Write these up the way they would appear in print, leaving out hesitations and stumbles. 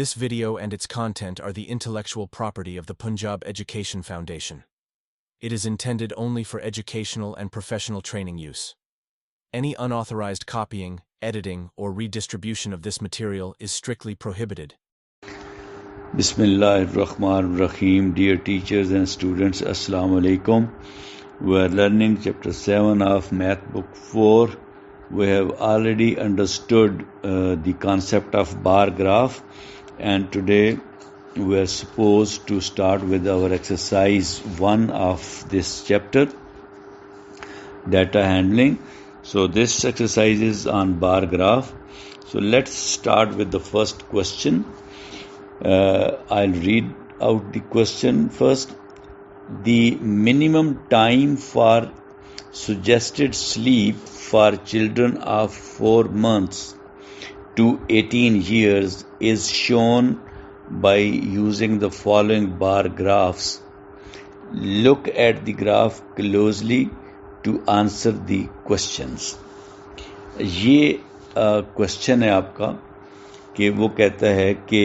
This video and its content are the intellectual property of the Punjab Education Foundation. It is intended only for educational and professional training use. Any unauthorized copying, editing, or redistribution of this material is strictly prohibited. Bismillah ar-Rahman ar-Rahim. Dear teachers and students, Assalamu alaikum. We are learning chapter 7 of Math book 4. We have already understood the concept of bar graph, and today we are supposed to start with our exercise 1 of this chapter, data handling. So this exercise is on bar graph. So let's start with the first question. I'll read out the question first. The minimum time for suggested sleep for children of 4 months to 18 years is shown by using the following bar graphs. Look at the graph closely to answer the questions. یہ question ہے آپ کا کہ وہ کہتا ہے کہ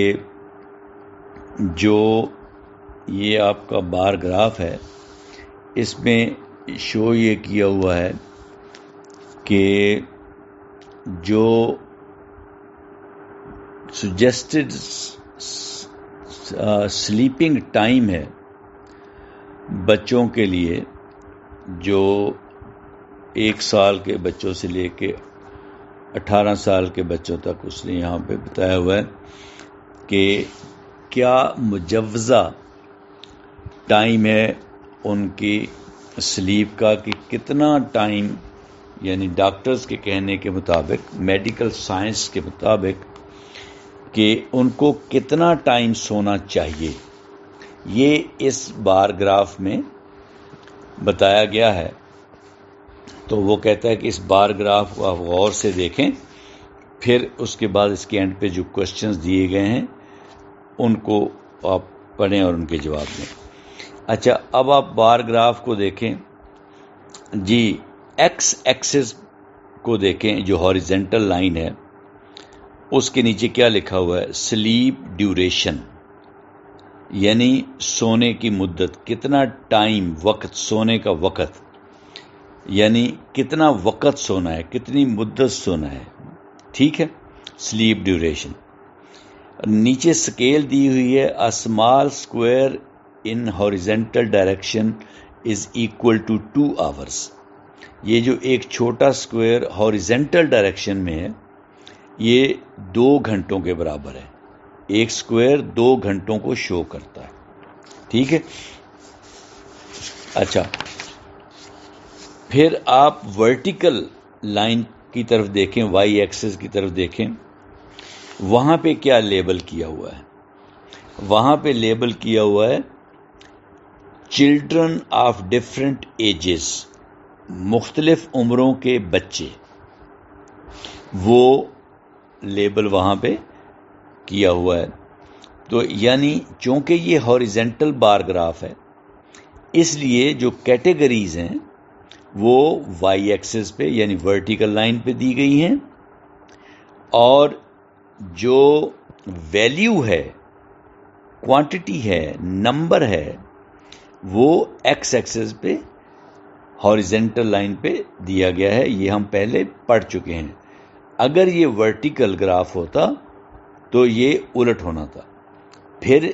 جو یہ آپ کا بار گراف ہے اس میں شو یہ کیا ہوا ہے کہ جو سجیسٹڈ سلیپنگ ٹائم ہے بچوں کے لیے، جو 1 سال کے بچوں سے لے کے 18 سال کے بچوں تک اس نے یہاں پہ بتایا ہوا ہے کہ کیا مجوزہ ٹائم ہے ان کی سلیپ کا، کہ کتنا ٹائم، یعنی ڈاکٹرز کے کہنے کے مطابق، میڈیکل سائنس کے مطابق، کہ ان کو کتنا ٹائم سونا چاہیے، یہ اس بار گراف میں بتایا گیا ہے. تو وہ کہتا ہے کہ اس بار گراف کو آپ غور سے دیکھیں، پھر اس کے بعد اس کے اینڈ پہ جو کوشچنز دیے گئے ہیں ان کو آپ پڑھیں اور ان کے جواب دیں. اچھا، اب آپ بار گراف کو دیکھیں جی. ایکس ایکسس کو دیکھیں جو ہاریزنٹل لائن ہے، اس کے نیچے کیا لکھا ہوا ہے؟ سلیپ ڈیوریشن، یعنی سونے کی مدت، کتنا ٹائم، وقت، سونے کا وقت، یعنی کتنا وقت سونا ہے، کتنی مدت سونا ہے. ٹھیک ہے، سلیپ ڈیوریشن. نیچے سکیل دی ہوئی ہے. A small square in horizontal direction is equal to 2 hours. یہ جو ایک چھوٹا سکوئر ہاریزنٹل ڈائریکشن میں ہے یہ 2 گھنٹوں کے برابر ہے. ایک سکوئر 2 گھنٹوں کو شو کرتا ہے. ٹھیک ہے. اچھا، پھر آپ ورٹیکل لائن کی طرف دیکھیں، وائی ایکسس کی طرف دیکھیں، وہاں پہ کیا لیبل کیا ہوا ہے؟ وہاں پہ لیبل کیا ہوا ہے چلڈرن آف ڈفرینٹ ایجز، مختلف عمروں کے بچے. وہ لیبل وہاں پہ کیا ہوا ہے. تو یعنی چونکہ یہ ہاریزنٹل بار گراف ہے، اس لیے جو کیٹیگریز ہیں وہ وائی ایکسس پہ یعنی ورٹیکل لائن پہ دی گئی ہیں، اور جو ویلیو ہے، کوانٹٹی ہے، نمبر ہے، وہ ایکس ایکسس پہ ہاریزنٹل لائن پہ دیا گیا ہے. یہ ہم پہلے پڑھ چکے ہیں. اگر یہ ورٹیکل گراف ہوتا تو یہ الٹ ہونا تھا. پھر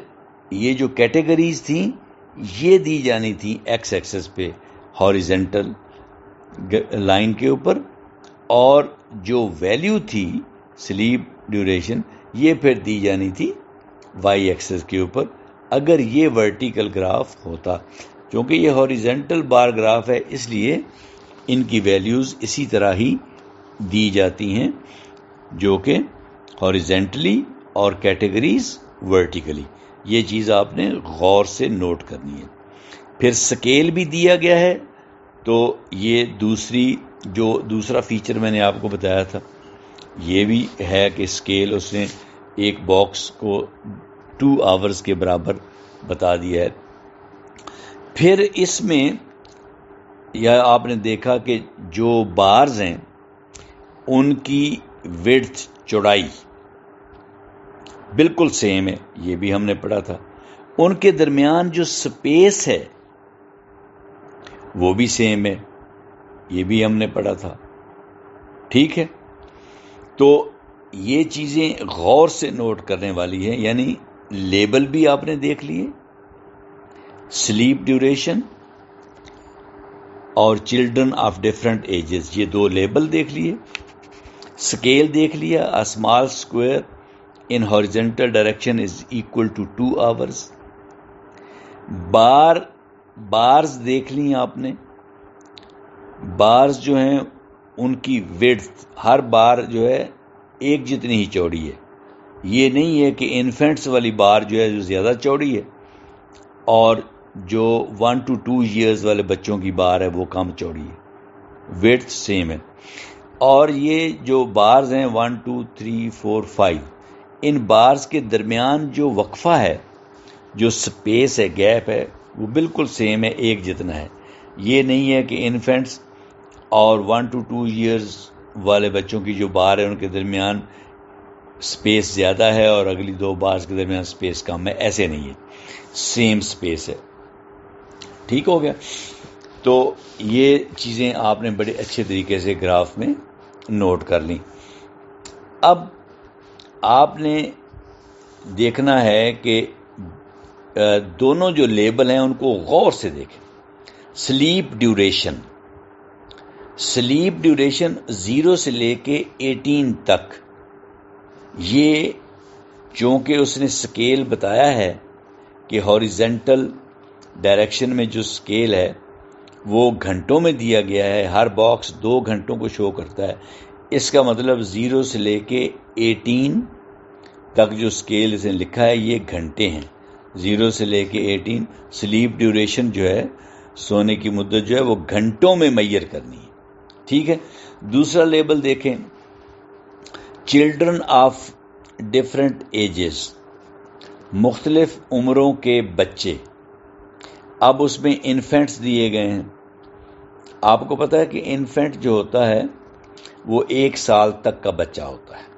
یہ جو کیٹیگریز تھیں یہ دی جانی تھیں ایکس ایکسس پہ ہاریزنٹل لائن کے اوپر، اور جو ویلیو تھی سلیپ ڈیوریشن یہ پھر دی جانی تھی وائی ایکسس کے اوپر اگر یہ ورٹیکل گراف ہوتا. چونکہ یہ ہاریزنٹل بار گراف ہے اس لیے ان کی ویلیوز اسی طرح ہی دی جاتی ہیں، جو کہ ہاریزنٹلی اور کیٹیگریز ورٹیکلی. یہ چیز آپ نے غور سے نوٹ کرنی ہے. پھر سکیل بھی دیا گیا ہے. تو یہ دوسرا فیچر میں نے آپ کو بتایا تھا، یہ بھی ہے کہ سکیل اس نے ایک باکس کو 2 آورز کے برابر بتا دیا ہے. پھر اس میں یا آپ نے دیکھا کہ جو بارز ہیں ان کی وڈتھ، چوڑائی، بالکل سیم ہے، یہ بھی ہم نے پڑھا تھا. ان کے درمیان جو سپیس ہے وہ بھی سیم ہے، یہ بھی ہم نے پڑھا تھا. ٹھیک ہے، تو یہ چیزیں غور سے نوٹ کرنے والی ہیں. یعنی لیبل بھی آپ نے دیکھ لیے، سلیپ ڈیوریشن اور چلڈرن آف ڈفرنٹ ایجز، یہ دو لیبل دیکھ لیے. اسکیل دیکھ لیا، a small square in horizontal direction is equal to 2 hours. Bars دیکھ لی آپ نے. بارز جو ہیں ان کی width، ہر بار جو ہے ایک جتنی ہی چوڑی ہے. یہ نہیں ہے کہ انفینٹس والی بار جو ہے جو زیادہ چوڑی ہے اور جو 1 to 2 years والے بچوں کی بار ہے وہ کم چوڑی ہے. width سیم ہے. اور یہ جو بارز ہیں 1 2 3 4 5، ان بارز کے درمیان جو وقفہ ہے، جو سپیس ہے، گیپ ہے، وہ بالکل سیم ہے، ایک جتنا ہے. یہ نہیں ہے کہ انفینٹس اور 1 to 2 years والے بچوں کی جو بار ہے ان کے درمیان سپیس زیادہ ہے اور اگلی دو بارز کے درمیان سپیس کم ہے. ایسے نہیں ہے، سیم سپیس ہے. ٹھیک ہو گیا. تو یہ چیزیں آپ نے بڑے اچھے طریقے سے گراف میں نوٹ کر لیں. اب آپ نے دیکھنا ہے کہ دونوں جو لیبل ہیں ان کو غور سے دیکھیں. سلیپ ڈیوریشن، سلیپ ڈیوریشن 0 سے لے کے 18 تک، یہ چونکہ اس نے سکیل بتایا ہے کہ ہاریزنٹل ڈائریکشن میں جو سکیل ہے وہ گھنٹوں میں دیا گیا ہے، ہر باکس 2 گھنٹوں کو شو کرتا ہے. اس کا مطلب 0 سے لے کے 18 تک جو سکیل اس نے لکھا ہے یہ گھنٹے ہیں. 0 سے لے کے 18 سلیپ ڈیوریشن جو ہے، سونے کی مدت جو ہے وہ گھنٹوں میں میئر کرنی ہے. ٹھیک ہے. دوسرا لیبل دیکھیں، چلڈرن آف ڈفرنٹ ایجز، مختلف عمروں کے بچے. اب اس میں انفینٹس دیے گئے ہیں. آپ کو پتا ہے کہ انفینٹ جو ہوتا ہے وہ 1 سال تک کا بچہ ہوتا ہے.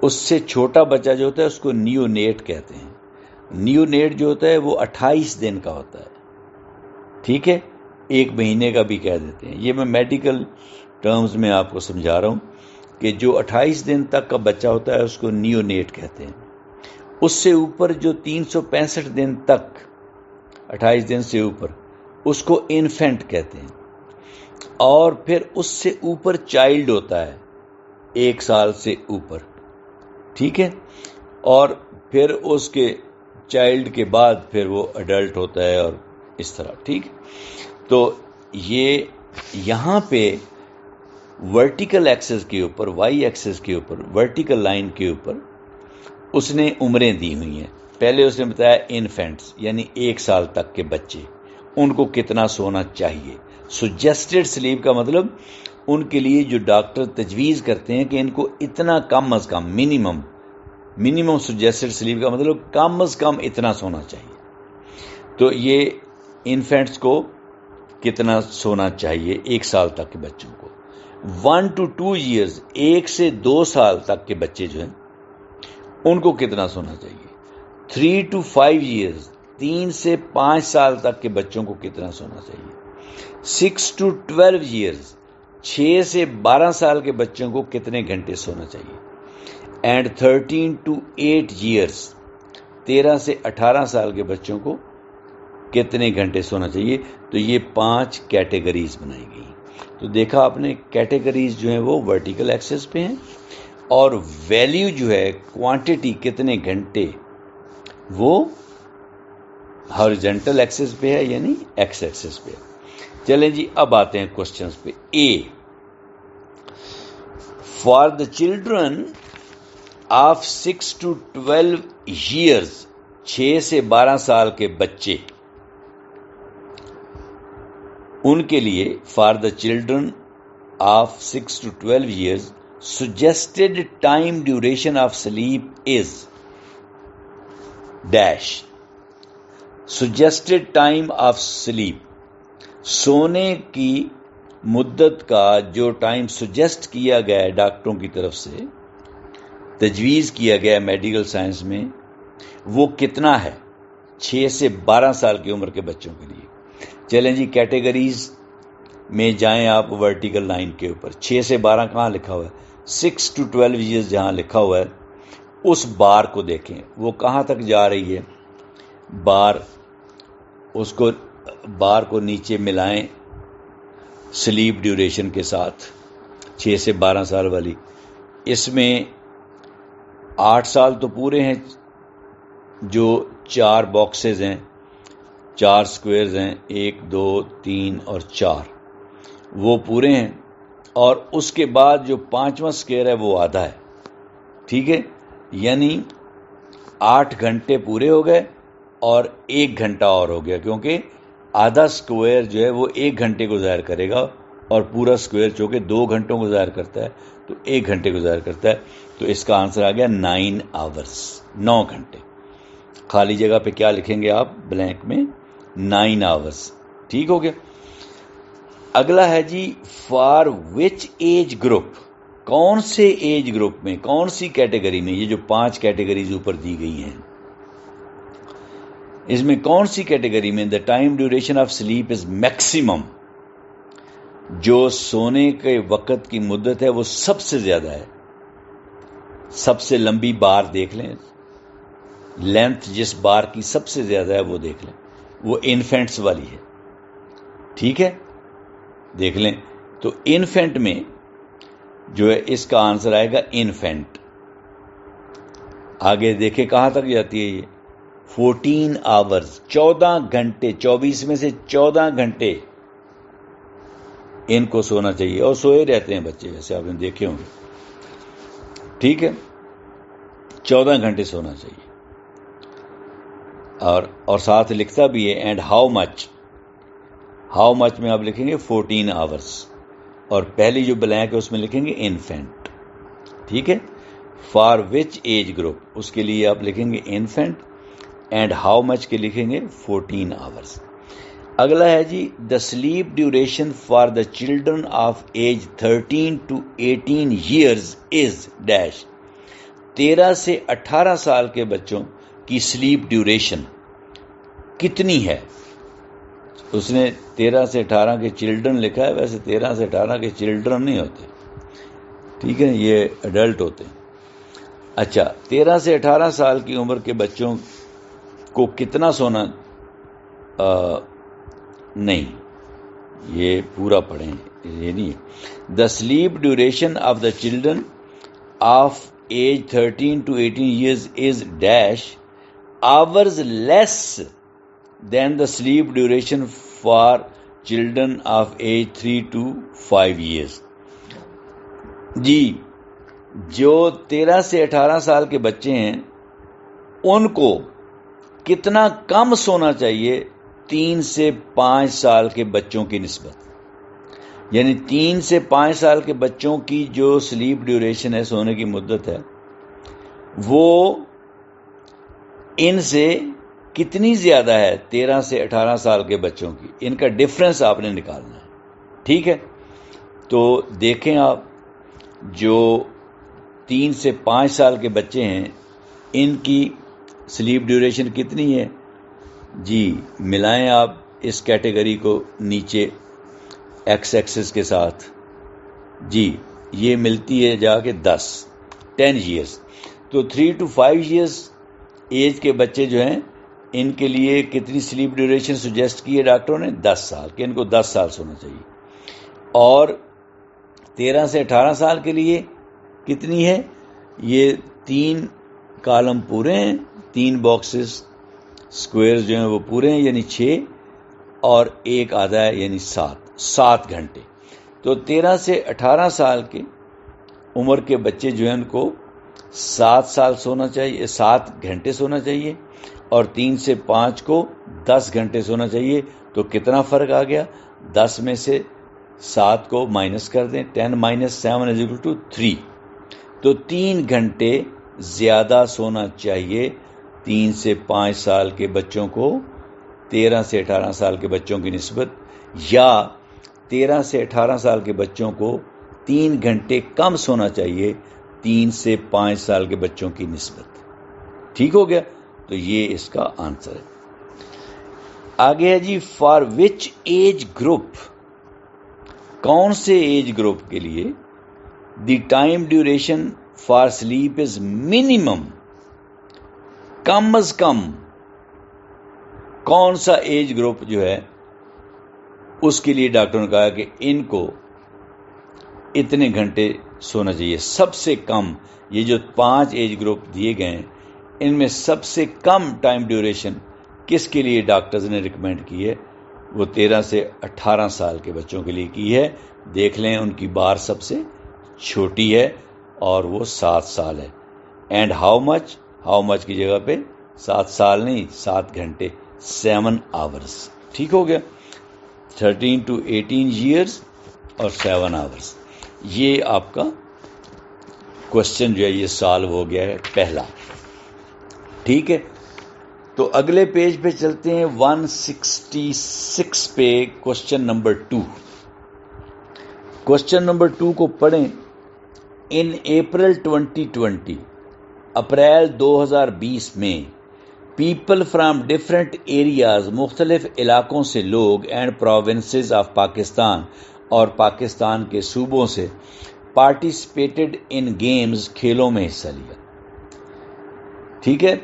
اس سے چھوٹا بچہ جو ہوتا ہے اس کو نیونیٹ کہتے ہیں. نیونیٹ جو ہوتا ہے وہ 28 دن کا ہوتا ہے. ٹھیک ہے، 1 مہینے کا بھی کہہ دیتے ہیں. یہ میں میڈیکل ٹرمز میں آپ کو سمجھا رہا ہوں کہ جو 28 دن تک کا بچہ ہوتا ہے اس کو نیونیٹ کہتے ہیں. اس سے اوپر جو 365 دن تک، 28 دن سے اوپر، اس کو انفینٹ کہتے ہیں. اور پھر اس سے اوپر چائلڈ ہوتا ہے 1 سال سے اوپر. ٹھیک ہے. اور پھر اس کے چائلڈ کے بعد پھر وہ ایڈلٹ ہوتا ہے اور اس طرح. ٹھیک. تو یہ یہاں پہ ورٹیکل ایکسس کے اوپر، وائی ایکسس کے اوپر، ورٹیکل لائن کے اوپر اس نے عمریں دی ہوئی ہیں. پہلے اس نے بتایا انفینٹس یعنی 1 سال تک کے بچے، ان کو کتنا سونا چاہیے. سجیسٹڈ سلیپ کا مطلب ان کے لیے جو ڈاکٹر تجویز کرتے ہیں کہ ان کو اتنا کم از کم، منیمم سجیسٹڈ سلیپ کا مطلب کم از کم اتنا سونا چاہیے. تو یہ انفینٹس کو کتنا سونا چاہیے 1 سال تک کے بچوں کو. 1 to 2 years، 1 سے 2 سال تک کے بچے جو ہیں ان کو کتنا سونا چاہیے. 3 to 5 years، 3 سے 5 سال تک کے بچوں کو کتنا سونا چاہیے. 6 to 12 years، 6 سے 12 سال کے بچوں کو کتنے گھنٹے سونا چاہیے. اینڈ 13 to 8 years، 13 سے 18 سال کے بچوں کو کتنے گھنٹے سونا چاہیے. تو یہ 5 کیٹیگریز بنائی گئی. تو دیکھا آپ نے، کیٹیگریز جو ہیں وہ ورٹیکل ایکسس پہ ہیں اور ویلیو جو ہے، کوانٹٹی کتنے گھنٹے، وہ ہاریزنٹل ایکسس پہ ہے یعنی ایکس ایکسس پہ. چلیں جی اب آتے ہیں کوسچنز پہ. A, for the children of 6 to 12 years، 6 سے 12 سال کے بچے، ان کے لیے for the children of 6 to 12 years suggested time duration of sleep is dash. suggested time of sleep، سونے کی مدت کا جو ٹائم سجیسٹ کیا گیا ہے ڈاکٹروں کی طرف سے تجویز کیا گیا میڈیکل سائنس میں وہ کتنا ہے 6 سے 12 سال کی عمر کے بچوں کے لیے؟ چلیں جی کیٹیگریز میں جائیں آپ ورٹیکل لائن کے اوپر. 6 سے 12 کہاں لکھا ہوا ہے؟ 6 to 12 years جہاں لکھا ہوا ہے اس بار کو دیکھیں وہ کہاں تک جا رہی ہے. بار کو نیچے ملائیں سلیپ ڈیوریشن کے ساتھ 6 سے 12 سال والی. اس میں 8 سال تو پورے ہیں، جو 4 باکسز ہیں، 4 سکوئرز ہیں، 1 2 3 اور 4 وہ پورے ہیں، اور اس کے بعد جو 5واں سکوئر ہے وہ آدھا ہے. ٹھیک ہے، یعنی 8 گھنٹے پورے ہو گئے اور 1 گھنٹہ اور ہو گیا، کیونکہ آدھا سکوئر جو ہے وہ 1 گھنٹے کو ظاہر کرے گا اور پورا سکوئر چونکہ 2 گھنٹوں کو ظاہر کرتا ہے تو 1 گھنٹے کو ظاہر کرتا ہے. تو اس کا آنسر آ گیا 9 hours، 9 گھنٹے. خالی جگہ پہ کیا لکھیں گے آپ بلینک میں؟ 9 hours. ٹھیک ہو گیا. اگلا ہے جی فار وچ ایج گروپ، کون سے ایج گروپ میں، کون سی کیٹیگری میں، یہ جو 5 کیٹیگریز اوپر دی گئی ہیں اس میں کون سی کیٹیگری میں the time duration of sleep is maximum, جو سونے کے وقت کی مدت ہے وہ سب سے زیادہ ہے. سب سے لمبی بار دیکھ لیں، لینتھ جس بار کی سب سے زیادہ ہے وہ دیکھ لیں، وہ انفینٹس والی ہے. ٹھیک ہے، دیکھ لیں. تو انفینٹ میں جو ہے اس کا آنسر آئے گا انفینٹ. آگے دیکھیں کہاں تک جاتی ہے یہ 14 hours، 14 گھنٹے، 24 میں سے 14 گھنٹے ان کو سونا چاہیے، اور سوئے رہتے ہیں بچے ویسے آپ نے دیکھے ہوں گے. ٹھیک ہے، 14 گھنٹے سونا چاہیے. اور ساتھ لکھتا بھی ہے اینڈ ہاؤ مچ میں آپ لکھیں گے 14 hours، اور پہلی جو بلینک ہے اس میں لکھیں گے انفینٹ. ٹھیک ہے، فار وچ ایج گروپ اس کے لیے آپ لکھیں گے انفینٹ، اینڈ ہاؤ مچ کے لکھیں گے 14 hours. اگلا ہے جی the sleep duration for the children of age 13 to 18 years is dash. 13 سے 18 سال کے بچوں کی سلیپ ڈیوریشن کتنی ہے؟ اس نے 13 سے 18 کے چلڈرن لکھا ہے، ویسے 13 سے 18 کے چلڈرن نہیں ہوتے، ٹھیک ہے، یہ ایڈلٹ ہوتے ہیں. اچھا، 13 سے 18 سال کی عمر کے بچوں کو کتنا سونا نہیں، یہ پورا پڑھیں، یہ نہیں ہے. The sleep duration of the children of age 13 to 18 years is dash hours less than the sleep duration for children of age 3 to 5 years. جی جو 13 سے 18 سال کے بچے ہیں ان کو کتنا کم سونا چاہیے 3 سے 5 سال کے بچوں کی نسبت. یعنی 3 سے 5 سال کے بچوں کی جو سلیپ ڈیوریشن ہے، سونے کی مدت ہے، وہ ان سے کتنی زیادہ ہے 13 سے 18 سال کے بچوں کی. ان کا ڈفرنس آپ نے نکالنا ہے. ٹھیک ہے، تو دیکھیں آپ جو 3 سے 5 سال کے بچے ہیں ان کی سلیپ ڈیوریشن کتنی ہے؟ جی ملائیں آپ اس کیٹیگری کو نیچے ایکس ایکسس کے ساتھ. جی یہ ملتی ہے جا کے 10 years. تو 3 to 5 years ایج کے بچے جو ہیں ان کے لیے کتنی سلیپ ڈیوریشن سجیسٹ کی ہے ڈاکٹروں نے؟ 10 سال، کہ ان کو 10 سال سونا چاہیے. اور 13 سے 18 سال کے لیے کتنی ہے؟ یہ 3 کالم پورے ہیں، 3 باکسز سکوئرز جو ہیں وہ پورے ہیں، یعنی 6 اور 1 آدھا ہے یعنی 7 گھنٹے. تو 13 سے 18 سال کے عمر کے بچے جو ہیں ان کو 7 سال سونا چاہیے، 7 گھنٹے سونا چاہیے، اور 3 سے 5 کو 10 گھنٹے سونا چاہیے. تو کتنا فرق آ گیا؟ 10 میں سے 7 کو مائنس کر دیں، 10 - 7 = 3. تو 3 گھنٹے زیادہ سونا چاہیے 3 سے 5 سال کے بچوں کو 13 سے 18 سال کے بچوں کی نسبت، یا 13 سے 18 سال کے بچوں کو 3 گھنٹے کم سونا چاہیے 3 سے 5 سال کے بچوں کی نسبت. ٹھیک ہو گیا؟ تو یہ اس کا آنسر ہے. آگے ہے جی فار وچ ایج گروپ، کون سے ایج گروپ کے لیے the time duration for sleep is minimum, کم از کم کون سا ایج گروپ جو ہے اس کے لیے ڈاکٹر نے کہا کہ ان کو اتنے گھنٹے سونا چاہیے. سب سے کم، یہ جو 5 ایج گروپ دیے گئے ہیں ان میں سب سے کم ٹائم ڈیوریشن کس کے لیے ڈاکٹرز نے ریکمینڈ کی ہے؟ وہ 13 سے 18 سال کے بچوں کے لیے کی ہے. دیکھ لیں ان کی بار سب سے چھوٹی ہے اور وہ 7 سال ہے. اینڈ ہاؤ مچ کی جگہ پہ 7 سال نہیں، 7 گھنٹے، 7 آورس. ٹھیک ہو گیا؟ 13 to 18 years اور 7 آورس. یہ آپ کا کوشچن جو ہے یہ سالو ہو گیا ہے پہلا. ٹھیک ہے، تو اگلے پیج پہ چلتے ہیں 166 پہ. Question number 2. کوشچن نمبر 2 کو پڑھیں. ان اپریل 2020، اپریل 2020 میں پیپل فرام ڈفرینٹ ایریاز، مختلف علاقوں سے لوگ، اینڈ پروونسز آف پاکستان، اور پاکستان کے صوبوں سے، پارٹیسپیٹڈ ان گیمز، کھیلوں میں حصہ لیا. ٹھیک ہے،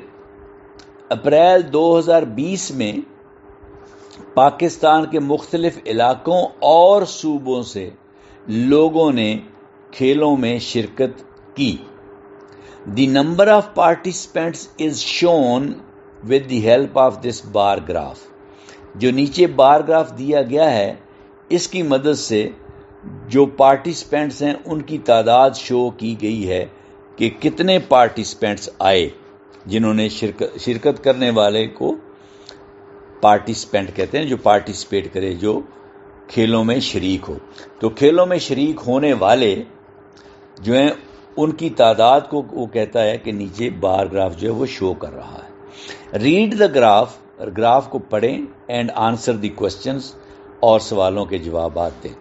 اپریل 2020 میں پاکستان کے مختلف علاقوں اور صوبوں سے لوگوں نے کھیلوں میں شرکت کی. دی number of participants is shown with the help of this bar graph. جو نیچے بار گراف دیا گیا ہے اس کی مدد سے جو پارٹیسپینٹس ہیں ان کی تعداد شو کی گئی ہے کہ کتنے پارٹیسپینٹس آئے. جنہوں نے شرکت کرنے والے کو پارٹیسپینٹ کہتے ہیں، جو پارٹیسپیٹ کرے، جو کھیلوں میں شریک ہو. تو کھیلوں میں شریک ہونے والے جو ہیں ان کی تعداد کو وہ کہتا ہے کہ نیچے بار گراف جو ہے وہ شو کر رہا ہے. ریڈ دا گراف کو پڑھیں اینڈ آنسر دی کوسچنز، اور سوالوں کے جوابات دیں.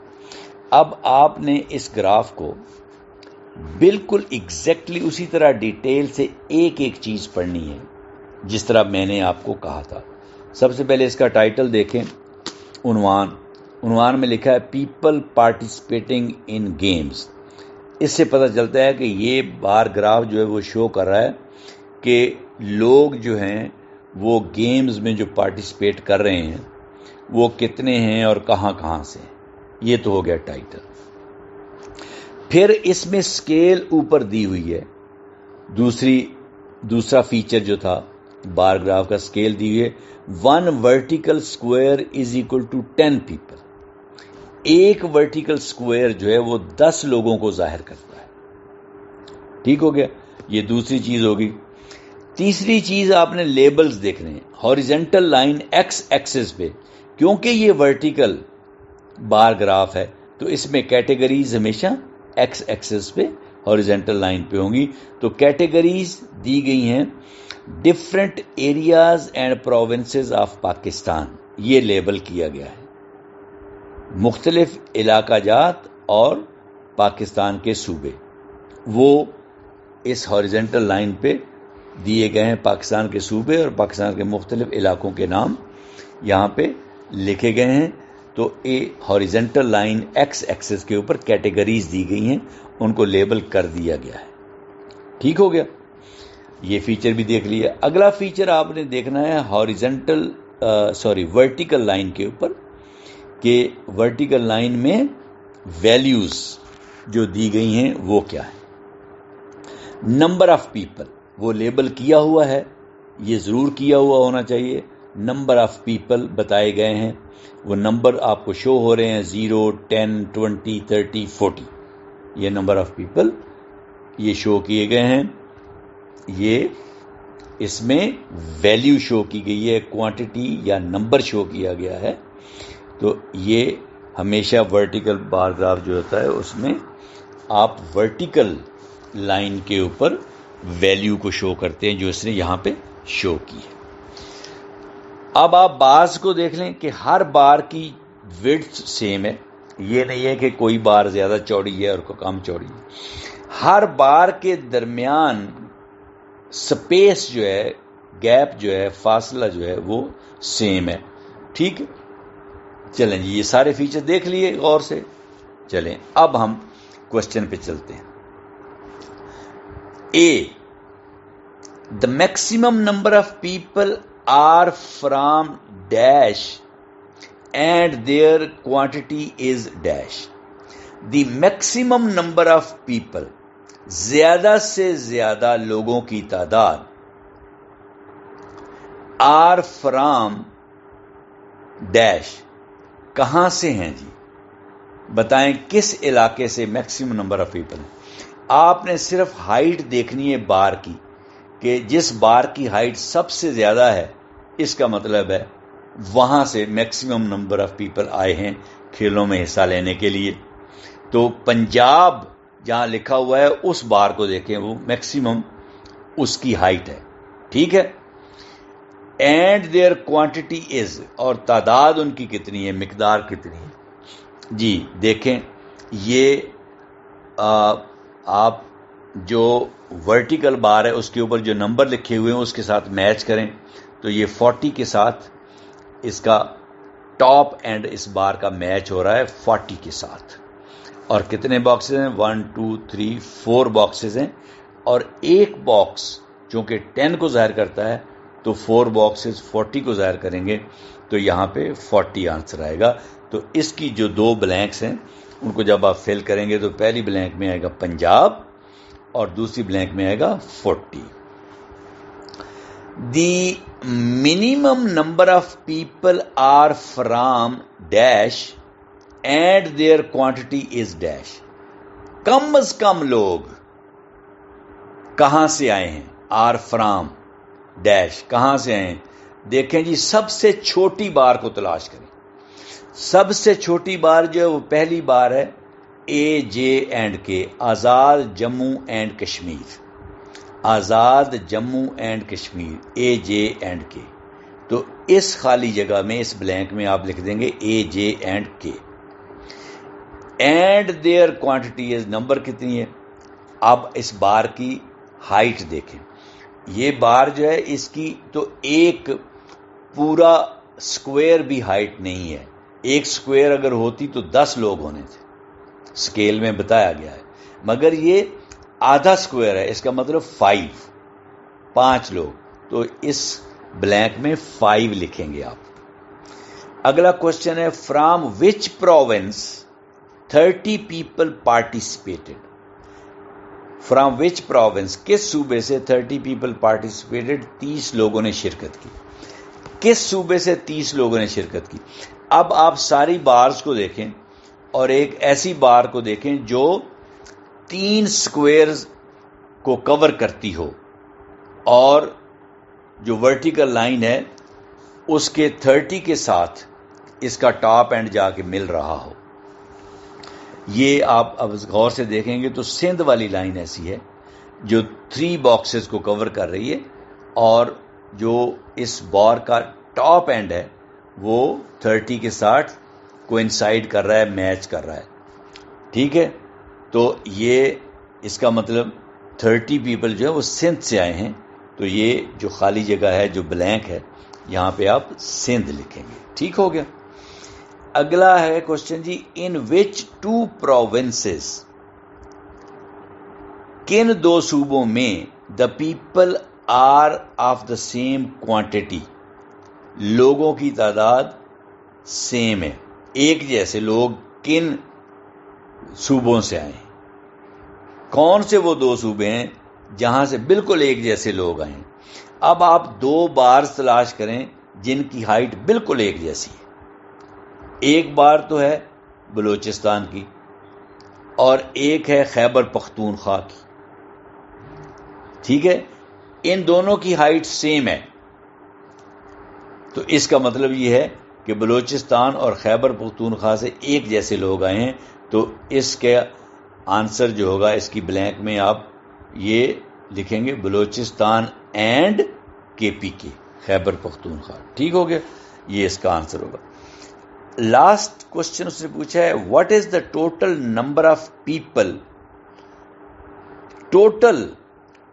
اب آپ نے اس گراف کو بالکل ایگزیکٹلی اسی طرح ڈیٹیل سے ایک ایک چیز پڑھنی ہے جس طرح میں نے آپ کو کہا تھا. سب سے پہلے اس کا ٹائٹل دیکھیں. عنوان میں لکھا ہے پیپل پارٹیسپیٹنگ ان گیمز. اس سے پتہ چلتا ہے کہ یہ بار گراف جو ہے وہ شو کر رہا ہے کہ لوگ جو ہیں وہ گیمز میں جو پارٹیسپیٹ کر رہے ہیں وہ کتنے ہیں اور کہاں کہاں سے. یہ تو ہو گیا ٹائٹل. پھر اس میں سکیل اوپر دی ہوئی ہے. دوسرا فیچر جو تھا بار گراف کا، سکیل دی ہوئی ہے. 1 vertical square is equal to 10 people. ایک ورٹیکل سکوئر جو ہے وہ 10 لوگوں کو ظاہر کرتا ہے. ٹھیک ہو گیا؟ یہ دوسری چیز ہوگی. تیسری چیز آپ نے لیبلز دیکھنے ہیں. ہاریزنٹل لائن ایکس ایکسس پہ، کیونکہ یہ ورٹیکل بار گراف ہے تو اس میں کیٹیگریز ہمیشہ ایکس ایکسس پہ ہاریزنٹل لائن پہ ہوں گی. تو کیٹیگریز دی گئی ہیں different areas and provinces of Pakistan. یہ لیبل کیا گیا ہے مختلف علاقہ جات اور پاکستان کے صوبے. وہ اس ہاریزنٹل لائن پہ دیے گئے ہیں. پاکستان کے صوبے اور پاکستان کے مختلف علاقوں کے نام یہاں پہ لکھے گئے ہیں. تو ہاریزنٹل لائن ایکس ایکسس کے اوپر کیٹیگریز دی گئی ہیں، ان کو لیبل کر دیا گیا ہے. ٹھیک ہو گیا؟ یہ فیچر بھی دیکھ لیا. اگلا فیچر آپ نے دیکھنا ہے ورٹیکل لائن کے اوپر، کہ ورٹیکل لائن میں ویلیوز جو دی گئی ہیں وہ کیا ہے. نمبر آف پیپل وہ لیبل کیا ہوا ہے، یہ ضرور کیا ہوا ہونا چاہیے. نمبر آف پیپل بتائے گئے ہیں، وہ نمبر آپ کو شو ہو رہے ہیں 0 10 20 30 40. یہ نمبر آف پیپل یہ شو کیے گئے ہیں. یہ اس میں ویلیو شو کی گئی ہے، کوانٹٹی یا نمبر شو کیا گیا ہے. تو یہ ہمیشہ ورٹیکل بار گراف جو ہوتا ہے اس میں آپ ورٹیکل لائن کے اوپر ویلیو کو شو کرتے ہیں جو اس نے یہاں پہ شو کی ہے. اب آپ بارز کو دیکھ لیں کہ ہر بار کی وڈتھ سیم ہے. یہ نہیں ہے کہ کوئی بار زیادہ چوڑی ہے اور کوئی کم چوڑی ہے. ہر بار کے درمیان سپیس جو ہے، گیپ جو ہے، فاصلہ جو ہے وہ سیم ہے. ٹھیک ہے، چلیں جی یہ سارے فیچر دیکھ لیے غور سے. چلیں اب ہم کوشچن پہ چلتے ہیں. اے، the maximum number of people are from dash and their quantity is dash. The maximum number of people، زیادہ سے زیادہ لوگوں کی تعداد، are from dash، کہاں سے ہیں جی؟ بتائیں کس علاقے سے میکسیمم نمبر آف پیپل ہیں. آپ نے صرف ہائٹ دیکھنی ہے بار کی، کہ جس بار کی ہائٹ سب سے زیادہ ہے اس کا مطلب ہے وہاں سے میکسیمم نمبر آف پیپل آئے ہیں کھیلوں میں حصہ لینے کے لیے. تو پنجاب جہاں لکھا ہوا ہے اس بار کو دیکھیں، وہ میکسیمم اس کی ہائٹ ہے. ٹھیک ہے. اینڈ دیئر کوانٹٹی از، اور تعداد ان کی کتنی ہے، مقدار کتنی ہے. جی دیکھیں یہ آپ جو ورٹیکل بار ہے اس کے اوپر جو نمبر لکھے ہوئے ہیں اس کے ساتھ میچ کریں تو یہ 40 کے ساتھ اس کا ٹاپ اینڈ اس بار کا میچ ہو رہا ہے 40 کے ساتھ. اور کتنے باکسز ہیں؟ 1 2 3 4 باکسز ہیں، اور ایک باکس چونکہ 10 کو ظاہر کرتا ہے تو 4 باکسز 40 کو ظاہر کریں گے تو یہاں پہ 40 آنسر آئے گا. تو اس کی جو 2 بلینکس ہیں ان کو جب آپ فل کریں گے تو پہلی بلینک میں آئے گا پنجاب اور دوسری بلینک میں آئے گا 40. The minimum number of people are from dash and their quantity is dash. کم از کم لوگ کہاں سے آئے ہیں؟ آر فرام ڈیش، کہاں سے آئے ہیں؟ دیکھیں جی سب سے چھوٹی بار کو تلاش کریں. سب سے چھوٹی بار جو ہے وہ پہلی بار ہے اے J and K, Azad Jammu and Kashmir. Azad Jammu and Kashmir, A J and K. تو اس خالی جگہ میں اس بلینک میں آپ لکھ دیں گے A J and K. And their quantity is, number کتنی ہے. اب اس بار کی ہائٹ دیکھیں، یہ بار جو ہے اس کی تو ایک پورا سکوئر بھی ہائٹ نہیں ہے. ایک سکوئر اگر ہوتی تو 10 لوگ ہونے تھے، سکیل میں بتایا گیا ہے، مگر یہ آدھا سکوئر ہے، اس کا مطلب 5 لوگ. تو اس بلینک میں 5 لکھیں گے آپ. اگلا کوشچن ہے from which province 30 people participated. From which province, کس صوبے سے 30 پیپل پارٹیسپیٹڈ، 30 لوگوں نے شرکت کی. کس صوبے سے 30 لوگوں نے شرکت کی. اب آپ ساری بارز کو دیکھیں اور ایک ایسی بار کو دیکھیں جو 3 سکوئرز کو کور کرتی ہو اور جو ورٹیکل لائن ہے اس کے 30 کے ساتھ اس کا ٹاپ اینڈ جا کے مل رہا ہو. یہ آپ اب غور سے دیکھیں گے تو سندھ والی لائن ایسی ہے جو 3 باکسز کو کور کر رہی ہے اور جو اس بار کا ٹاپ اینڈ ہے وہ 30 کے ساتھ کوئنسائڈ کر رہا ہے، میچ کر رہا ہے. ٹھیک ہے. تو یہ اس کا مطلب 30 پیپل جو ہے وہ سندھ سے آئے ہیں. تو یہ جو خالی جگہ ہے جو بلینک ہے یہاں پہ آپ سندھ لکھیں گے. ٹھیک ہو گیا. اگلا ہے کوشچن جی ان وچ 2 پروونسز، کن 2 صوبوں میں the people are of the same quantity, لوگوں کی تعداد سیم ہے، ایک جیسے لوگ کن صوبوں سے آئے ہیں. کون سے وہ 2 صوبے ہیں جہاں سے بالکل ایک جیسے لوگ آئے ہیں. اب آپ 2 بار تلاش کریں جن کی ہائٹ بالکل ایک جیسی ہے. ایک بار تو ہے بلوچستان کی اور ایک ہے خیبر پختونخوا کی. ٹھیک ہے. ان دونوں کی ہائٹ سیم ہے تو اس کا مطلب یہ ہے کہ بلوچستان اور خیبر پختونخوا سے ایک جیسے لوگ آئے ہیں. تو اس کے آنسر جو ہوگا اس کی بلینک میں آپ یہ لکھیں گے بلوچستان اینڈ کے پی کے، خیبر پختونخوا. ٹھیک ہو گیا. یہ اس کا آنسر ہوگا. لاسٹ کوشچن اس نے پوچھا ہے what is the total number of people total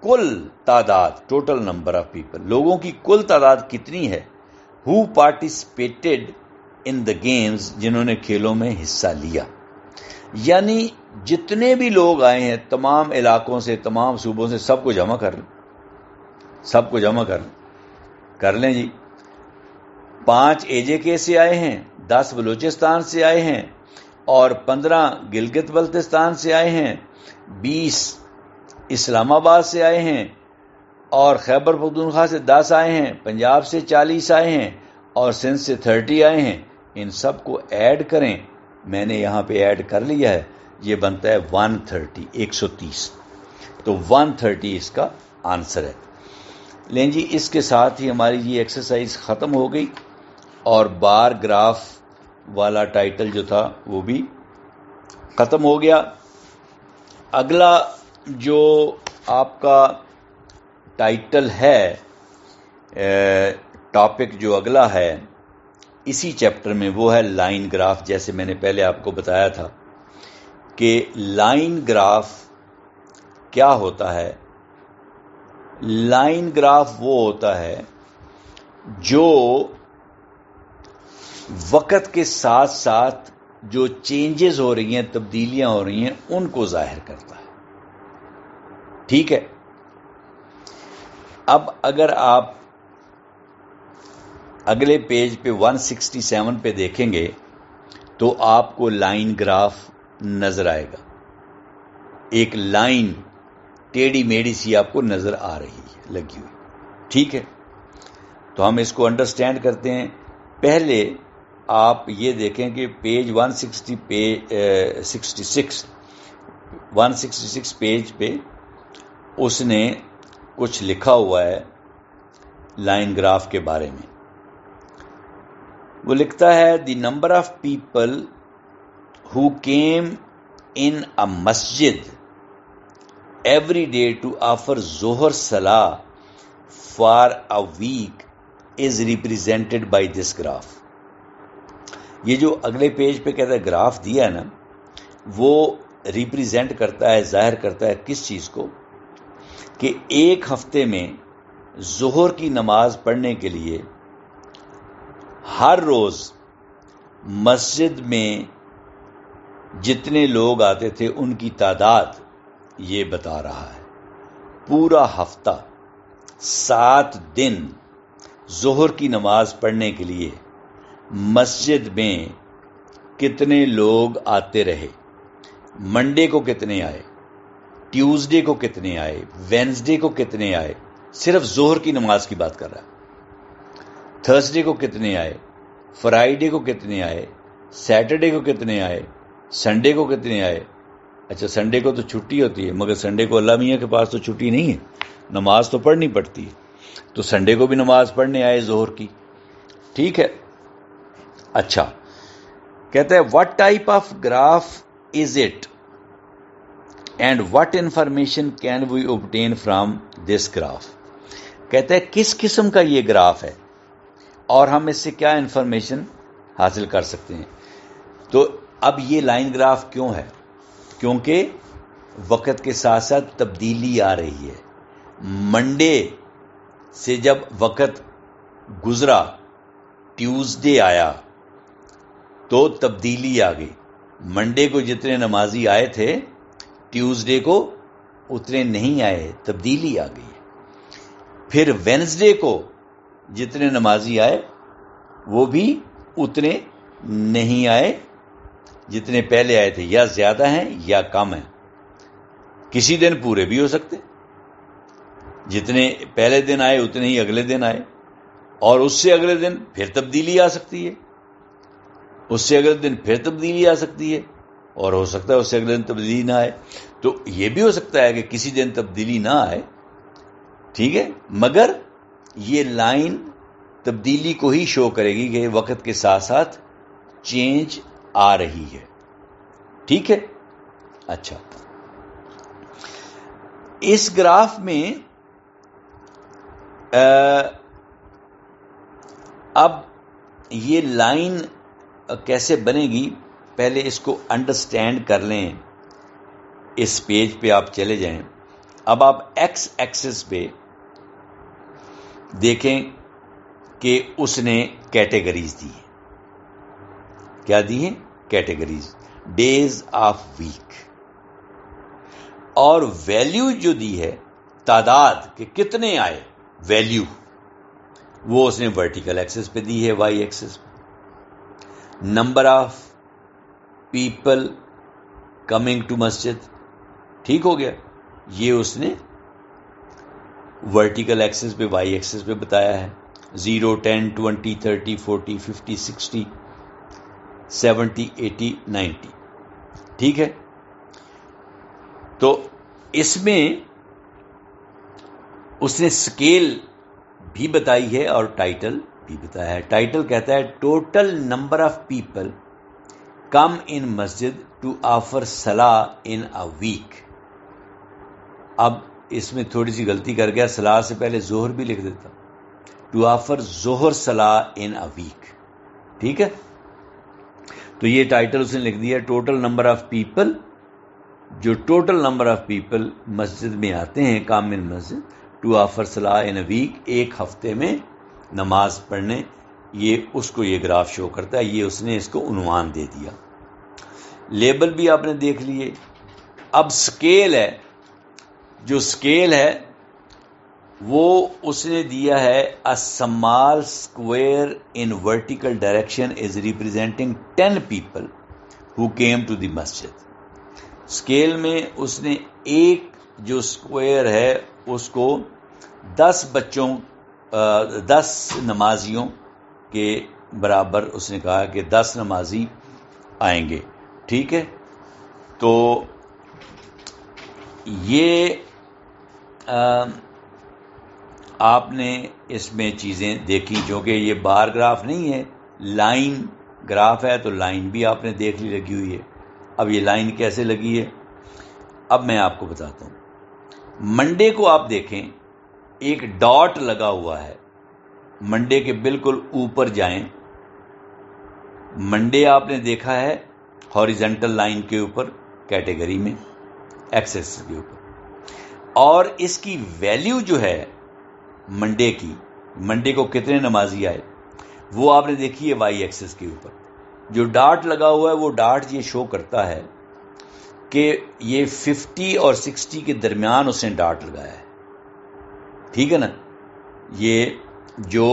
کل تعداد, ٹوٹل نمبر آف پیپل, لوگوں کی کل تعداد کتنی ہے, ہو پارٹیسپیٹڈ ان دا گیمز, جنہوں نے کھیلوں میں حصہ لیا. یعنی جتنے بھی لوگ آئے ہیں تمام علاقوں سے, تمام صوبوں سے, سب کو جمع کر لیں, سب کو جمع کر لیں جی. 5 AJK سے آئے ہیں, 10 بلوچستان سے آئے ہیں, اور 15 گلگت بلتستان سے آئے ہیں, 20 اسلام آباد سے آئے ہیں, اور خیبر پختونخوا سے 10 آئے ہیں, پنجاب سے 40 آئے ہیں, اور سندھ سے 30 آئے ہیں. ان سب کو ایڈ کریں, میں نے یہاں پہ ایڈ کر لیا ہے, یہ بنتا ہے 130. تو 130 اس کا آنسر ہے. لیں جی, اس کے ساتھ ہی ہماری یہ ایکسرسائز ختم ہو گئی, اور بار گراف والا ٹائٹل جو تھا وہ بھی ختم ہو گیا. اگلا جو آپ کا ٹائٹل ہے, ٹاپک جو اگلا ہے اسی چیپٹر میں, وہ ہے لائن گراف. جیسے میں نے پہلے آپ کو بتایا تھا کہ لائن گراف کیا ہوتا ہے. لائن گراف وہ ہوتا ہے جو وقت کے ساتھ ساتھ جو چینجز ہو رہی ہیں, تبدیلیاں ہو رہی ہیں, ان کو ظاہر کرتا ہے. ٹھیک ہے. اب اگر آپ اگلے پیج پہ 167 پہ دیکھیں گے تو آپ کو لائن گراف نظر آئے گا. ایک لائن ٹیڑھی میڑھی سی آپ کو نظر آ رہی ہے, لگی ہوئی. ٹھیک ہے, تو ہم اس کو انڈرسٹینڈ کرتے ہیں. پہلے آپ یہ دیکھیں کہ پیج 166 پیج پہ اس نے کچھ لکھا ہوا ہے لائن گراف کے بارے میں. وہ لکھتا ہے, the number of people who came in a مسجد ایوری ڈے ٹو آفر ظہر صلاح for a week is represented by this graph. یہ جو اگلے پیج پہ کہتا ہے گراف دیا ہے نا, وہ ریپریزینٹ کرتا ہے, ظاہر کرتا ہے کس چیز کو, کہ ایک ہفتے میں ظہر کی نماز پڑھنے کے لیے ہر روز مسجد میں جتنے لوگ آتے تھے ان کی تعداد یہ بتا رہا ہے. پورا ہفتہ 7 دن ظہر کی نماز پڑھنے کے لیے مسجد میں کتنے لوگ آتے رہے. منڈے کو کتنے آئے, ٹیوزڈے کو کتنے آئے, وینسڈے کو کتنے آئے, صرف ظہر کی نماز کی بات کر رہا ہے. تھرسڈے کو کتنے آئے, فرائیڈے کو کتنے آئے, سیٹرڈے کو کتنے آئے, سنڈے کو کتنے آئے. اچھا, سنڈے کو تو چھٹی ہوتی ہے, مگر سنڈے کو اللہ میاں کے پاس تو چھٹی نہیں ہے, نماز تو پڑھنی پڑتی ہے, تو سنڈے کو بھی نماز پڑھنے آئے ظہر کی. ٹھیک ہے. اچھا, کہتا ہے what type of graph is it and what information can we obtain from this graph. کہتا ہے کس قسم کا یہ گراف ہے اور ہم اس سے کیا انفارمیشن حاصل کر سکتے ہیں. تو اب یہ لائن گراف کیوں ہے, کیونکہ وقت کے ساتھ ساتھ تبدیلی آ رہی ہے. منڈے سے جب وقت گزرا, ٹیوزڈے آیا تو تبدیلی آ گئی. منڈے کو جتنے نمازی آئے تھے ٹیوزڈے کو اتنے نہیں آئے, تبدیلی آ گئی. پھر وینسڈے کو جتنے نمازی آئے وہ بھی اتنے نہیں آئے جتنے پہلے آئے تھے, یا زیادہ ہیں یا کم ہیں. کسی دن پورے بھی ہو سکتے, جتنے پہلے دن آئے اتنے ہی اگلے دن آئے, اور اس سے اگلے دن پھر تبدیلی آ سکتی ہے, اس سے اگلے دن پھر تبدیلی آ سکتی ہے, اور ہو سکتا ہے اس سے اگلے دن تبدیلی نہ آئے. تو یہ بھی ہو سکتا ہے کہ کسی دن تبدیلی نہ آئے. ٹھیک ہے, مگر یہ لائن تبدیلی کو ہی شو کرے گی کہ وقت کے ساتھ ساتھ چینج آ رہی ہے. ٹھیک ہے. اچھا, اس گراف میں اب یہ لائن کیسے بنے گی, پہلے اس کو انڈرسٹینڈ کر لیں. اس پیج پہ آپ چلے جائیں, اب آپ ایکس ایکسس پہ دیکھیں کہ اس نے کیٹیگریز دی ہیں. کیا دی ہیں؟ کیٹیگریز. Days of week. اور ویلیو جو دی ہے، تعداد کہ کتنے آئے، ویلیو، وہ اس نے ورٹیکل ایکسس پہ دی ہے، وائی ایکسس پہ. Number of people coming to مسجد، ٹھیک ہو گیا، یہ اس نے ورٹیکل ایکسس پہ، وائی ایکسس پہ بتایا ہے. 0 10 20 30 40 50 60 70 80 90. ٹھیک ہے. تو اس میں اس نے اسکیل بھی بتائی ہے اور ٹائٹل بھی بتایا ہے. ٹائٹل کہتا ہے total number of people come in مسجد ٹو آفر صلاح ان اے ویک. اب اس میں تھوڑی سی غلطی کر گیا، صلاح سے پہلے ظہر بھی لکھ دیتا. ٹو آفر ظہر صلاح ان اے ویک. ٹھیک ہے. تو یہ ٹائٹل اس نے لکھ دیا ٹوٹل نمبر آف پیپل، جو ٹوٹل نمبر آف پیپل مسجد میں آتے ہیں، کام ان مسجد ٹو آفر صلاح ان اے ویک، ایک ہفتے میں نماز پڑھنے. یہ اس کو یہ گراف شو کرتا ہے. یہ اس نے اس کو عنوان دے دیا. لیبل بھی آپ نے دیکھ لیے. اب سکیل ہے، جو سکیل ہے وہ اس نے دیا ہے a small square in vertical direction is representing 10 people who came to the masjid. Scale میں اس نے ایک جو سکوائر ہے اس کو 10 بچوں 10 نمازیوں کے برابر اس نے کہا کہ 10 نمازی آئیں گے. ٹھیک ہے. تو یہ آپ نے اس میں چیزیں دیکھی، جو کہ یہ بار گراف نہیں ہے، لائن گراف ہے. تو لائن بھی آپ نے دیکھ لی لگی ہوئی ہے. اب یہ لائن کیسے لگی ہے اب میں آپ کو بتاتا ہوں. منڈے کو آپ دیکھیں ایک ڈاٹ لگا ہوا ہے. منڈے کے بالکل اوپر جائیں. منڈے آپ نے دیکھا ہے ہاریزنٹل لائن کے اوپر، کیٹیگری میں، ایکسس کے اوپر. اور اس کی ویلیو جو ہے منڈے کی، منڈے کو کتنے نمازی آئے، وہ آپ نے دیکھی ہے وائی ایکسس کے اوپر. جو ڈاٹ لگا ہوا ہے وہ ڈاٹ یہ شو کرتا ہے کہ یہ 50 اور 60 کے درمیان اس نے ڈاٹ لگایا ہے. ٹھیک ہے نا. یہ جو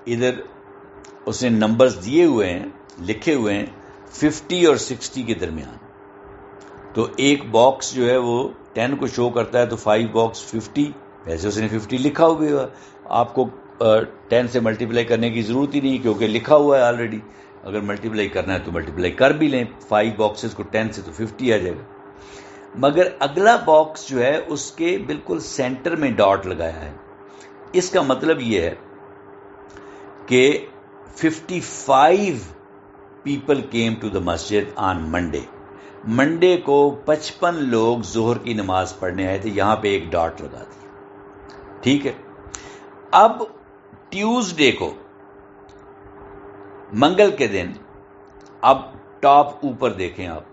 ادھر اس نے نمبرز دیے ہوئے ہیں، لکھے ہوئے ہیں 50 اور 60 کے درمیان. تو ایک باکس جو ہے وہ 10 کو شو کرتا ہے، تو 5 باکس 50. ویسے اس نے 50 لکھا ہوا ہے، آپ کو 10 سے ملٹیپلائی کرنے کی ضرورت ہی نہیں، کیونکہ لکھا ہوا ہے آلریڈی. اگر ملٹیپلائی کرنا ہے تو ملٹیپلائی کر بھی لیں. 5 باکسز کو 10 سے تو 50 آ جائے گا. مگر اگلا باکس جو ہے اس کے بالکل سینٹر میں ڈاٹ لگایا ہے. اس کا مطلب یہ ہے کہ 55 people came to the Masjid on Monday. Monday کو 55 لوگ ظہر کی نماز پڑھنے آئے تھے. یہاں پہ ایک ڈاٹ لگا دیا. ٹھیک ہے. اب ٹیوزڈے کو، منگل کے دن، اب ٹاپ اوپر دیکھیں آپ،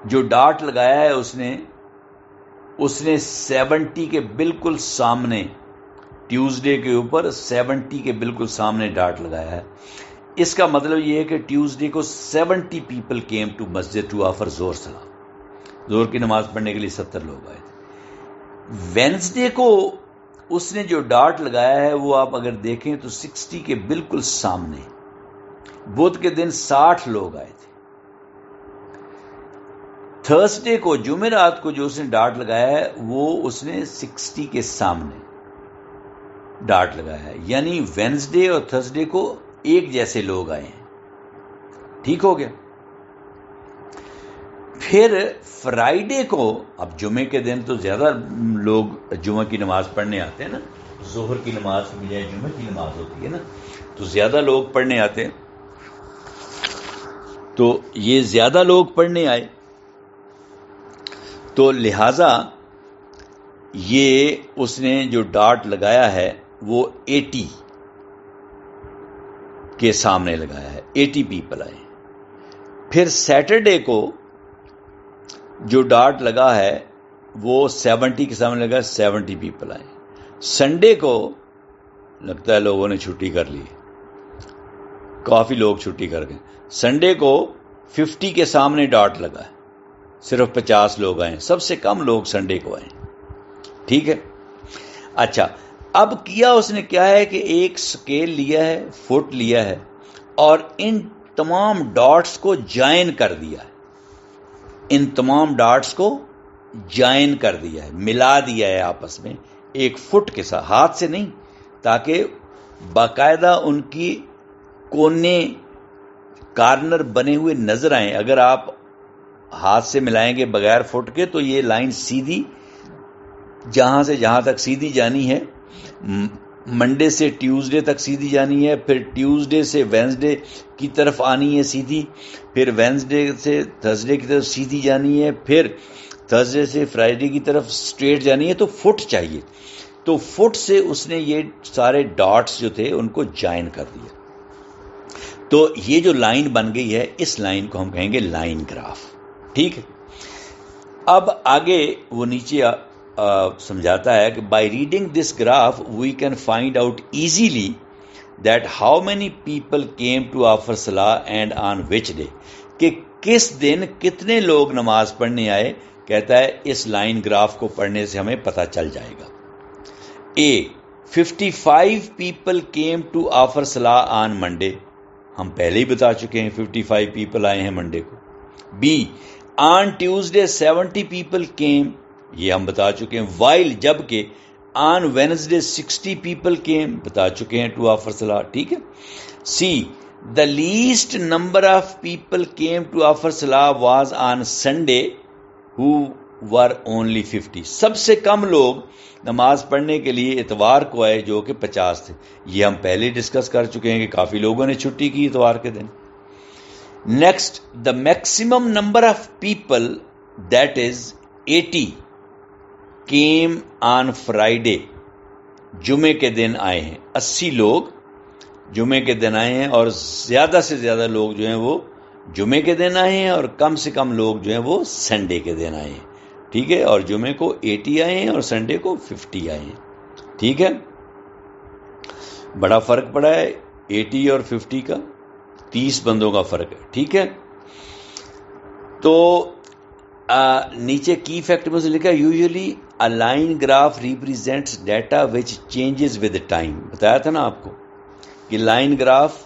جو ڈاٹ لگایا ہے اس نے 70 کے بالکل سامنے، ٹیوزڈے کے اوپر 70 کے بالکل سامنے ڈاٹ لگایا ہے. اس کا مطلب یہ ہے کہ ٹیوزڈے کو 70 people came to Masjid to offer ظہر صلاح. ظہر کی نماز پڑھنے کے لیے 70 لوگ آئے تھے. وینسڈے کو اس نے جو ڈاٹ لگایا ہے وہ آپ اگر دیکھیں تو 60 کے بالکل سامنے. بدھ کے دن 60 لوگ آئے تھے. تھرسڈے کو، جمعرات کو جو اس نے ڈاٹ لگایا ہے وہ اس نے 60 کے سامنے ڈاٹ لگایا ہے. یعنی وینسڈے اور تھرسڈے کو ایک جیسے لوگ آئے ہیں. ٹھیک ہو گیا. پھر فرائیڈے کو، اب جمعے کے دن تو زیادہ لوگ جمعہ کی نماز پڑھنے آتے ہیں نا، ظہر کی نماز کی بجائے جمعہ کی نماز ہوتی ہے نا، تو زیادہ لوگ پڑھنے آتے ہیں. تو یہ زیادہ لوگ پڑھنے آئے، تو لہذا یہ اس نے جو ڈاٹ لگایا ہے وہ 80 کے سامنے لگایا ہے. 80 پیپل آئے. پھر سیٹرڈے کو جو ڈاٹ لگا ہے وہ 70 کے سامنے لگا 70 پیپل آئے. سنڈے کو لگتا ہے لوگوں نے چھٹی کر لی, کافی لوگ چھٹی کر گئے. سنڈے کو 50 کے سامنے ڈاٹ لگا ہے, صرف 50 لوگ آئے, سب سے کم لوگ سنڈے کو آئے. ٹھیک ہے. اچھا, اب کیا اس نے کیا ہے کہ ایک سکیل لیا ہے, فٹ لیا ہے, اور ان تمام ڈاٹس کو جوائن کر دیا ہے. ان تمام ڈاٹس کو جوائن کر دیا ہے, ملا دیا ہے آپس میں ایک فٹ کے ساتھ, ہاتھ سے نہیں, تاکہ باقاعدہ ان کی کونے کارنر بنے ہوئے نظر آئیں. اگر آپ ہاتھ سے ملائیں گے بغیر فٹ کے تو یہ لائن سیدھی جہاں سے جہاں تک سیدھی جانی ہے, منڈے سے ٹیوزڈے تک سیدھی جانی ہے, پھر ٹیوزڈے سے وینسڈے کی طرف آنی ہے سیدھی, پھر وینسڈے سے تھرسڈے کی طرف سیدھی جانی ہے, پھر تھرسڈے سے فرائیڈے کی طرف سٹریٹ جانی ہے. تو فٹ چاہیے, تو فٹ سے اس نے یہ سارے ڈاٹس جو تھے ان کو جوائن کر دیا. تو یہ جو لائن بن گئی ہے, اس لائن کو ہم کہیں گے لائن گراف. ٹھیک ہے. اب آگے وہ نیچے سمجھاتا ہے کہ by reading this graph we can find out easily that how many people came to offer صلاح اینڈ آن وچ ڈے, کہ کس دن کتنے لوگ نماز پڑھنے آئے. کہتا ہے اس لائن گراف کو پڑھنے سے ہمیں پتہ چل جائے گا. اے 55 پیپل کیم ٹو آفر صلاح آن منڈے, ہم پہلے ہی بتا چکے ہیں 55 پیپل آئے ہیں منڈے کو. Be on Tuesday 70 people came, یہ ہم بتا چکے ہیں. وائل, جبکہ آن وینسڈے 60 پیپل کیم, بتا چکے ہیں ٹو آفر صلاح. ٹھیک ہے. See the least number of people came to offer صلاح was on Sunday however only 50, سب سے کم لوگ نماز پڑھنے کے لیے اتوار کو آئے جو کہ 50 تھے. یہ ہم پہلے ڈسکس کر چکے ہیں کہ کافی لوگوں نے چھٹی کی اتوار کے دن. Next, the maximum number of people that is 80 came on Friday, جمعے کے دن آئے ہیں. 80 لوگ جمعے کے دن آئے ہیں, اور زیادہ سے زیادہ لوگ جو ہیں وہ جمعے کے دن آئے ہیں, اور کم سے کم لوگ جو ہیں وہ سنڈے کے دن آئے ہیں. ٹھیک ہے. اور جمعے کو 80 آئے ہیں اور سنڈے کو 50 آئے ہیں. ٹھیک ہے. بڑا فرق پڑا ہے 80 اور 50 کا, 30 بندوں کا فرق ہے. ٹھیک ہے. تو نیچے کی فیکٹ میں سے لکھا usually a line graph represents data which changes with time. بتایا تھا نا آپ کو کہ لائن گراف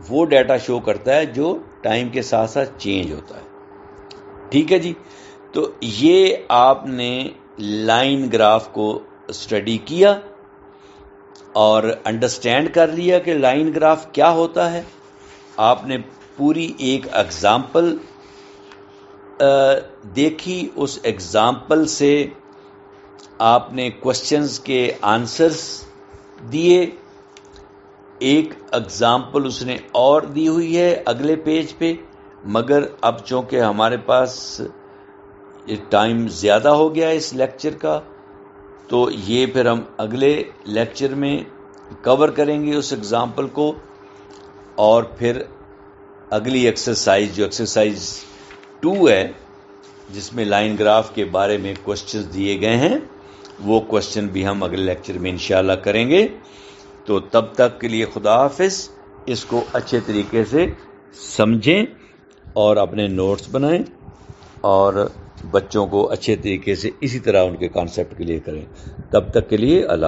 وہ ڈیٹا شو کرتا ہے جو ٹائم کے ساتھ ساتھ چینج ہوتا ہے. ٹھیک ہے جی. تو یہ آپ نے لائن گراف کو اسٹڈی کیا اور انڈرسٹینڈ کر لیا کہ لائن گراف کیا ہوتا ہے. آپ نے پوری ایک ایگزامپل دیکھی, اس ایگزامپل سے آپ نے کوشچنز کے آنسرز دیے. ایک ایگزامپل اس نے اور دی ہوئی ہے اگلے پیج پہ, مگر اب چونکہ ہمارے پاس ٹائم زیادہ ہو گیا اس لیکچر کا, تو یہ پھر ہم اگلے لیکچر میں کور کریں گے اس ایگزامپل کو. اور پھر اگلی ایکسرسائز جو ایکسرسائز 2 ہے, جس میں لائن گراف کے بارے میں کوشچنز دیے گئے ہیں, وہ کوشچن بھی ہم اگلے لیکچر میں انشاءاللہ کریں گے. تو تب تک کے لیے خدا حافظ. اس کو اچھے طریقے سے سمجھیں اور اپنے نوٹس بنائیں, اور بچوں کو اچھے طریقے سے اسی طرح ان کے کانسیپٹ کلیئر کریں. تب تک کے لیے اللہ